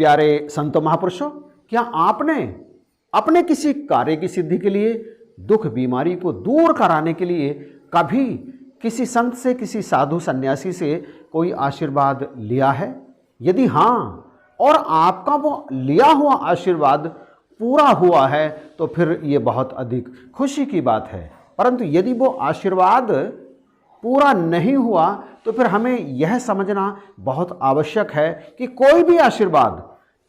प्यारे संतों महापुरुषों, क्या आपने अपने किसी कार्य की सिद्धि के लिए, दुख बीमारी को दूर कराने के लिए कभी किसी संत से, किसी साधु सन्यासी से कोई आशीर्वाद लिया है? यदि हाँ, और आपका वो लिया हुआ आशीर्वाद पूरा हुआ है तो फिर ये बहुत अधिक खुशी की बात है। परंतु यदि वो आशीर्वाद पूरा नहीं हुआ तो फिर हमें यह समझना बहुत आवश्यक है कि कोई भी आशीर्वाद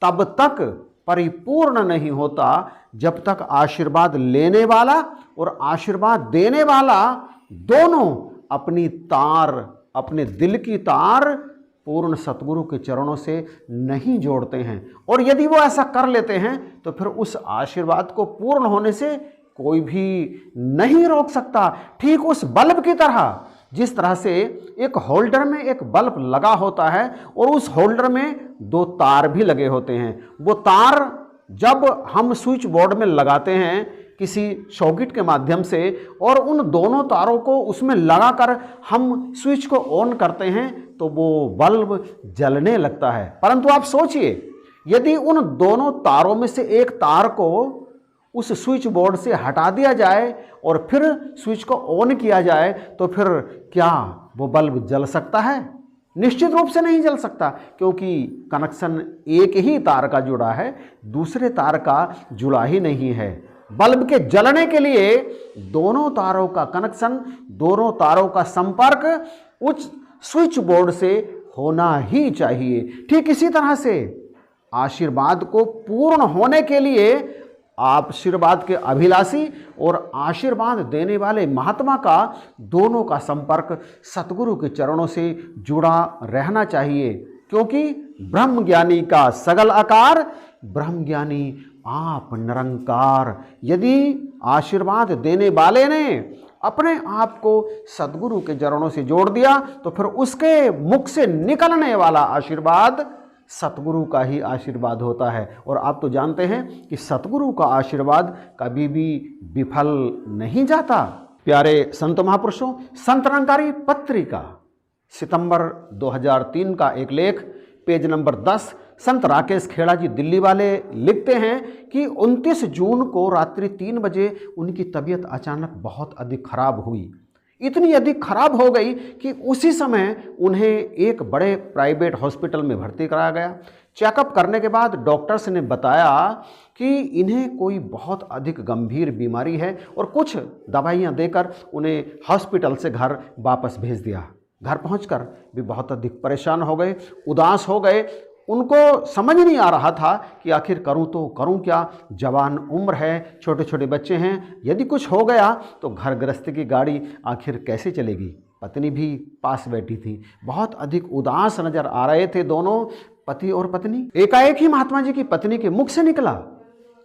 तब तक परिपूर्ण नहीं होता जब तक आशीर्वाद लेने वाला और आशीर्वाद देने वाला दोनों अपनी तार, अपने दिल की तार पूर्ण सतगुरु के चरणों से नहीं जोड़ते हैं। और यदि वो ऐसा कर लेते हैं तो फिर उस आशीर्वाद को पूर्ण होने से कोई भी नहीं रोक सकता। ठीक उस बल्ब की तरह, जिस तरह से एक होल्डर में एक बल्ब लगा होता है और उस होल्डर में दो तार भी लगे होते हैं। वो तार जब हम स्विच बोर्ड में लगाते हैं किसी सॉकेट के माध्यम से और उन दोनों तारों को उसमें लगाकर हम स्विच को ऑन करते हैं तो वो बल्ब जलने लगता है। परंतु आप सोचिए, यदि उन दोनों तारों में से एक तार को उस स्विच बोर्ड से हटा दिया जाए और फिर स्विच को ऑन किया जाए तो फिर क्या वो बल्ब जल सकता है? निश्चित रूप से नहीं जल सकता, क्योंकि कनेक्शन एक ही तार का जुड़ा है, दूसरे तार का जुड़ा ही नहीं है। बल्ब के जलने के लिए दोनों तारों का कनेक्शन, दोनों तारों का संपर्क उस स्विच बोर्ड से होना ही चाहिए। ठीक इसी तरह से आशीर्वाद को पूर्ण होने के लिए आशीर्वाद के अभिलाषी और आशीर्वाद देने वाले महात्मा का दोनों का संपर्क सतगुरु के चरणों से जुड़ा रहना चाहिए, क्योंकि ब्रह्म ज्ञानी का सगल आकार, ब्रह्म ज्ञानी आप निरंकार। यदि आशीर्वाद देने वाले ने अपने आप को सतगुरु के चरणों से जोड़ दिया तो फिर उसके मुख से निकलने वाला आशीर्वाद सतगुरु का ही आशीर्वाद होता है। और आप तो जानते हैं कि सतगुरु का आशीर्वाद कभी भी विफल नहीं जाता। प्यारे संत महापुरुषों, संत निरंकारी पत्रिका सितंबर 2003 का एक लेख, पेज नंबर 10, संत राकेश खेड़ा जी दिल्ली वाले लिखते हैं कि 29 जून को रात्रि 3 बजे उनकी तबीयत अचानक बहुत अधिक खराब हुई। इतनी अधिक खराब हो गई कि उसी समय उन्हें एक बड़े प्राइवेट हॉस्पिटल में भर्ती कराया गया। चेकअप करने के बाद डॉक्टर्स ने बताया कि इन्हें कोई बहुत अधिक गंभीर बीमारी है और कुछ दवाइयां देकर उन्हें हॉस्पिटल से घर वापस भेज दिया। घर पहुंचकर भी बहुत अधिक परेशान हो गए, उदास हो गए। उनको समझ नहीं आ रहा था कि आखिर करूं तो करूं क्या, जवान उम्र है, छोटे छोटे बच्चे हैं, यदि कुछ हो गया तो घर गृहस्थी की गाड़ी आखिर कैसे चलेगी। पत्नी भी पास बैठी थी, बहुत अधिक उदास नजर आ रहे थे दोनों पति और पत्नी। एकाएक ही महात्मा जी की पत्नी के मुख से निकला,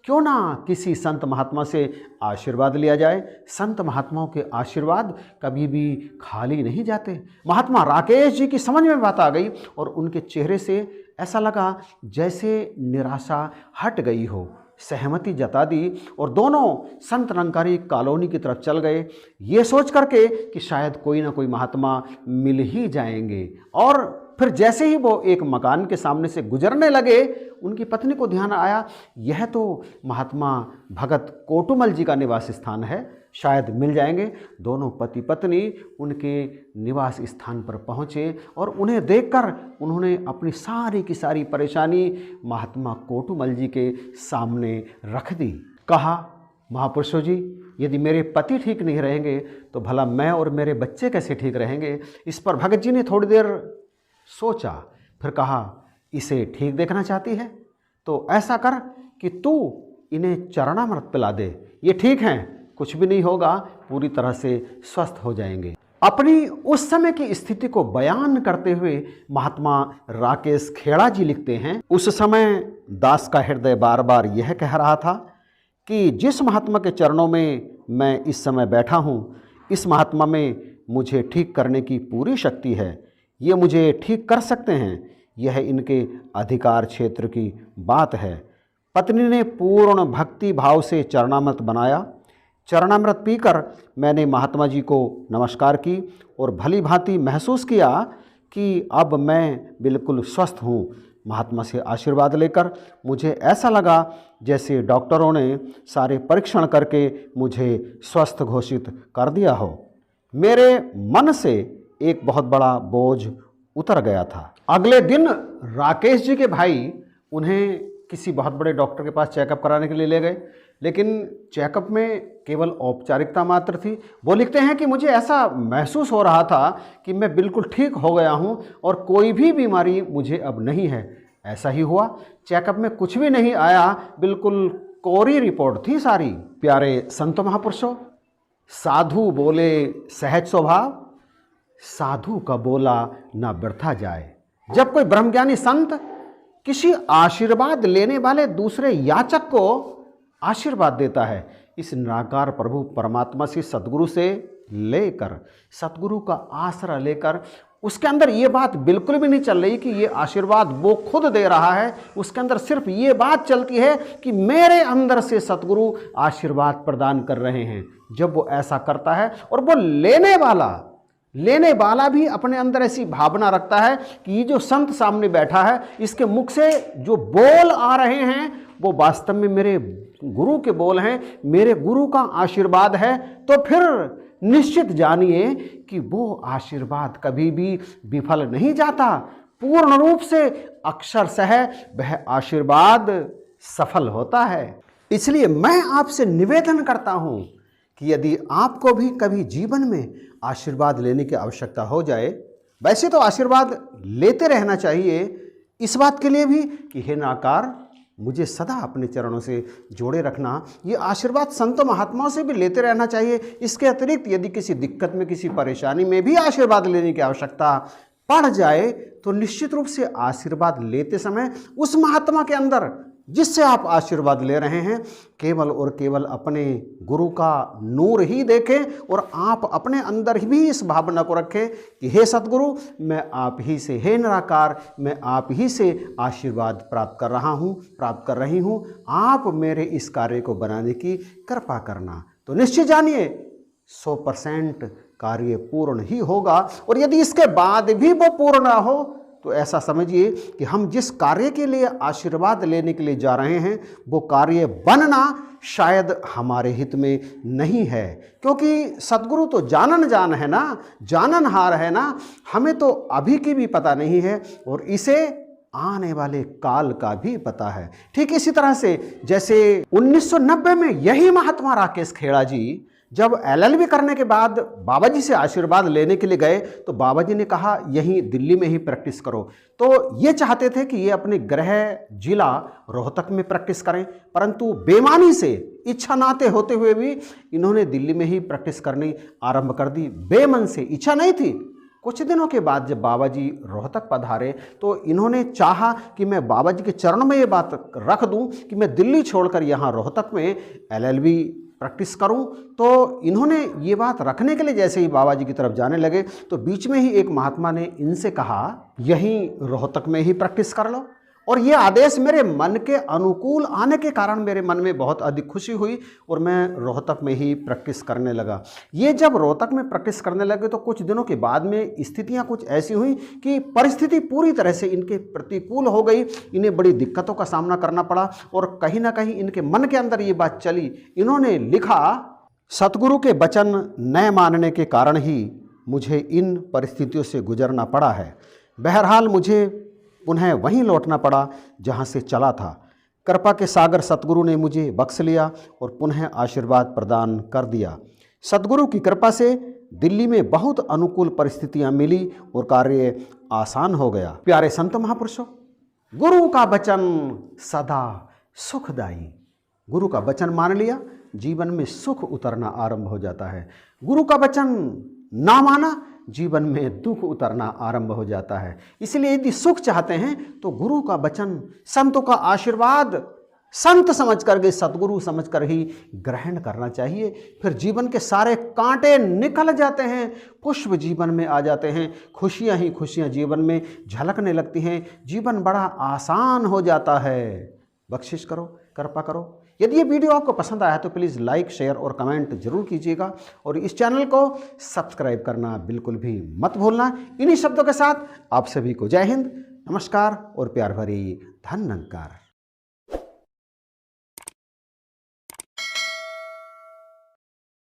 क्यों ना किसी संत महात्मा से आशीर्वाद लिया जाए। संत महात्माओं के आशीर्वाद कभी भी खाली नहीं जाते। महात्मा राकेश जी की समझ में बात आ गई और उनके चेहरे से ऐसा लगा जैसे निराशा हट गई हो। सहमति जता दी और दोनों संत निरंकारी कॉलोनी की तरफ चल गए, ये सोच करके कि शायद कोई ना कोई महात्मा मिल ही जाएंगे। और फिर जैसे ही वो एक मकान के सामने से गुजरने लगे, उनकी पत्नी को ध्यान आया यह तो महात्मा भगत कोटुमल जी का निवास स्थान है, शायद मिल जाएंगे। दोनों पति पत्नी उनके निवास स्थान पर पहुँचे और उन्हें देखकर उन्होंने अपनी सारी की सारी परेशानी महात्मा कोटुमल जी के सामने रख दी। कहा, महापुरुषों जी, यदि मेरे पति ठीक नहीं रहेंगे तो भला मैं और मेरे बच्चे कैसे ठीक रहेंगे। इस पर भगत जी ने थोड़ी देर सोचा, फिर कहा, इसे ठीक देखना चाहती है तो ऐसा कर कि तू इन्हें चरणामृत पिला दे, ये ठीक हैं, कुछ भी नहीं होगा, पूरी तरह से स्वस्थ हो जाएंगे। अपनी उस समय की स्थिति को बयान करते हुए महात्मा राकेश खेड़ा जी लिखते हैं, उस समय दास का हृदय बार बार यह कह रहा था कि जिस महात्मा के चरणों में मैं इस समय बैठा हूँ, इस महात्मा में मुझे ठीक करने की पूरी शक्ति है। ये मुझे ठीक कर सकते हैं, यह इनके अधिकार क्षेत्र की बात है। पत्नी ने पूर्ण भक्ति भाव से चरणामृत बनाया। चरणामृत पीकर मैंने महात्मा जी को नमस्कार की और भली भांति महसूस किया कि अब मैं बिल्कुल स्वस्थ हूँ। महात्मा से आशीर्वाद लेकर मुझे ऐसा लगा जैसे डॉक्टरों ने सारे परीक्षण करके मुझे स्वस्थ घोषित कर दिया हो। मेरे मन से एक बहुत बड़ा बोझ उतर गया था। अगले दिन राकेश जी के भाई उन्हें किसी बहुत बड़े डॉक्टर के पास चेकअप कराने के लिए ले गए, लेकिन चेकअप में केवल औपचारिकता मात्र थी। वो लिखते हैं कि मुझे ऐसा महसूस हो रहा था कि मैं बिल्कुल ठीक हो गया हूँ और कोई भी बीमारी मुझे अब नहीं है। ऐसा ही हुआ, चेकअप में कुछ भी नहीं आया, बिल्कुल कोरी रिपोर्ट थी सारी। प्यारे संत महापुरुषों, साधु बोले सहज स्वभाव, साधु का बोला ना व्यर्था जाए। जब कोई ब्रह्मज्ञानी संत किसी आशीर्वाद लेने वाले दूसरे याचक को आशीर्वाद देता है, इस निराकार प्रभु परमात्मा से सतगुरु से लेकर, सतगुरु का आसरा लेकर, उसके अंदर ये बात बिल्कुल भी नहीं चल रही कि ये आशीर्वाद वो खुद दे रहा है। उसके अंदर सिर्फ ये बात चलती है कि मेरे अंदर से सतगुरु आशीर्वाद प्रदान कर रहे हैं। जब वो ऐसा करता है और वो लेने वाला भी अपने अंदर ऐसी भावना रखता है कि ये जो संत सामने बैठा है, इसके मुख से जो बोल आ रहे हैं वो वास्तव में मेरे गुरु के बोल हैं, मेरे गुरु का आशीर्वाद है, तो फिर निश्चित जानिए कि वो आशीर्वाद कभी भी विफल नहीं जाता। पूर्ण रूप से अक्षरशः वह आशीर्वाद सफल होता है। इसलिए मैं आपसे निवेदन करता हूं कि यदि आपको भी कभी जीवन में आशीर्वाद लेने की आवश्यकता हो जाए, वैसे तो आशीर्वाद लेते रहना चाहिए, इस बात के लिए भी कि हे निराकार मुझे सदा अपने चरणों से जोड़े रखना। ये आशीर्वाद संतों महात्माओं से भी लेते रहना चाहिए। इसके अतिरिक्त यदि किसी दिक्कत में, किसी परेशानी में भी आशीर्वाद लेने की आवश्यकता पड़ जाए तो निश्चित रूप से आशीर्वाद लेते समय उस महात्मा के अंदर जिससे आप आशीर्वाद ले रहे हैं केवल और केवल अपने गुरु का नूर ही देखें और आप अपने अंदर भी इस भावना को रखें कि हे सतगुरु, मैं आप ही से, हे निराकार, मैं आप ही से आशीर्वाद प्राप्त कर रही हूँ, आप मेरे इस कार्य को बनाने की कृपा करना। तो निश्चय जानिए 100% कार्य पूर्ण ही होगा। और यदि इसके बाद भी वो पूर्ण ना हो तो ऐसा समझिए कि हम जिस कार्य के लिए आशीर्वाद लेने के लिए जा रहे हैं वो कार्य बनना शायद हमारे हित में नहीं है, क्योंकि सतगुरु तो जानन है ना, जाननहार है ना। हमें तो अभी की भी पता नहीं है और इसे आने वाले काल का भी पता है। ठीक इसी तरह से जैसे 1990 में यही महात्मा राकेश खेड़ा जी जब LLB करने के बाद बाबा जी से आशीर्वाद लेने के लिए गए तो बाबा जी ने कहा यहीं दिल्ली में ही प्रैक्टिस करो। तो ये चाहते थे कि ये अपने गृह जिला रोहतक में प्रैक्टिस करें, परंतु बेईमानी से, इच्छा नाते होते हुए भी इन्होंने दिल्ली में ही प्रैक्टिस करनी आरंभ कर दी। बेमन से, इच्छा नहीं थी। कुछ दिनों के बाद जब बाबा जी रोहतक पधारे तो इन्होंने चाहा कि मैं बाबा जी के चरणों में ये बात रख दूं कि मैं दिल्ली छोड़कर यहाँ रोहतक में LLB प्रैक्टिस करूं। तो इन्होंने ये बात रखने के लिए जैसे ही बाबा जी की तरफ जाने लगे तो बीच में ही एक महात्मा ने इनसे कहा यहीं रोहतक में ही प्रैक्टिस कर लो। और ये आदेश मेरे मन के अनुकूल आने के कारण मेरे मन में बहुत अधिक खुशी हुई और मैं रोहतक में ही प्रैक्टिस करने लगा। ये जब रोहतक में प्रैक्टिस करने लगे तो कुछ दिनों के बाद में स्थितियां कुछ ऐसी हुई कि परिस्थिति पूरी तरह से इनके प्रतिकूल हो गई। इन्हें बड़ी दिक्कतों का सामना करना पड़ा और कहीं ना कहीं इनके मन के अंदर ये बात चली। इन्होंने लिखा, सतगुरु के वचन न मानने के कारण ही मुझे इन परिस्थितियों से गुजरना पड़ा है। बहरहाल मुझे पुनः वहीं लौटना पड़ा जहां से चला था। कृपा के सागर सतगुरु ने मुझे बख्श लिया और पुनः आशीर्वाद प्रदान कर दिया। सतगुरु की कृपा से दिल्ली में बहुत अनुकूल परिस्थितियां मिली और कार्य आसान हो गया। प्यारे संत महापुरुषों, गुरु का वचन सदा सुखदायी। गुरु का वचन मान लिया, जीवन में सुख उतरना आरंभ हो जाता है। गुरु का वचन ना माना, जीवन में दुख उतरना आरंभ हो जाता है। इसलिए यदि सुख चाहते हैं तो गुरु का वचन, संतों का आशीर्वाद संत समझकर के, सतगुरु समझकर ही ग्रहण करना चाहिए। फिर जीवन के सारे कांटे निकल जाते हैं, पुष्प जीवन में आ जाते हैं, खुशियां ही खुशियां जीवन में झलकने लगती हैं, जीवन बड़ा आसान हो जाता है। बख्शिश करो, कृपा करो। यदि ये वीडियो आपको पसंद आया तो प्लीज़ लाइक, शेयर और कमेंट जरूर कीजिएगा और इस चैनल को सब्सक्राइब करना बिल्कुल भी मत भूलना। इन्हीं शब्दों के साथ आप सभी को जय हिंद, नमस्कार और प्यार भरी धन्यवाद।